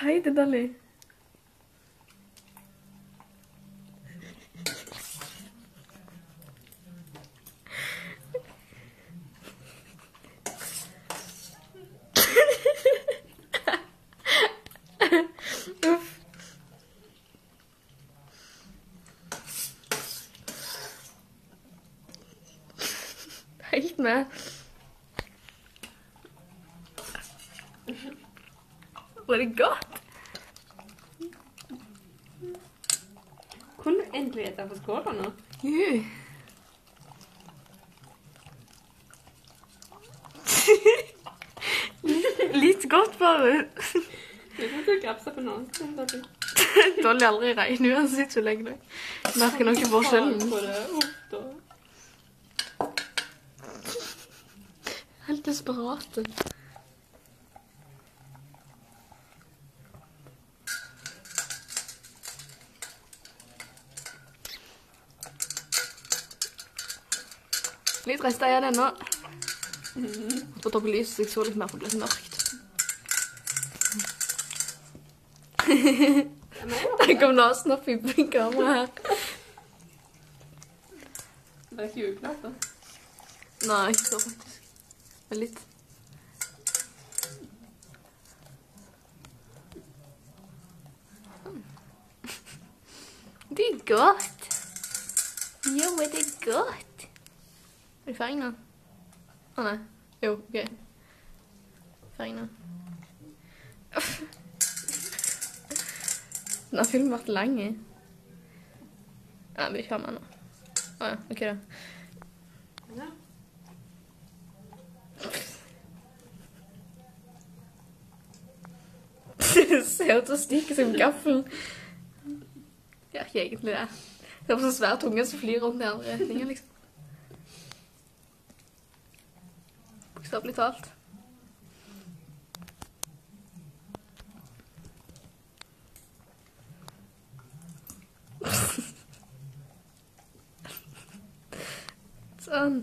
Hei, det er Dolly. Uff. Helt med. Var det godt? Kunne du endelig æte på skålene? Litt godt, bare. Jeg tror du grabser på noen. Dolly aldri regner uansett så lenge du merker noe forskjellen. Helt desperate. Litt rester jeg det nå. På toppen lyset så jeg så litt mer for det ble mørkt. Jeg kom da snapp i kamera her. Det er ikke uklart da. Nei, ikke så faktisk. Men litt. Det er godt. Jo, det er godt. Er det ferdig nå? Å nei. Jo, ok. Ferdig nå. Den har filmen vært lenge. Ja, vi ikke har med nå. Å ja, ok da. Ja. Ser ut til å stikke som gaffelen. Det er ikke egentlig det. Det er så svær tunge som flyr rundt i andre retninger, liksom. Bokstavelig talt. Sånn.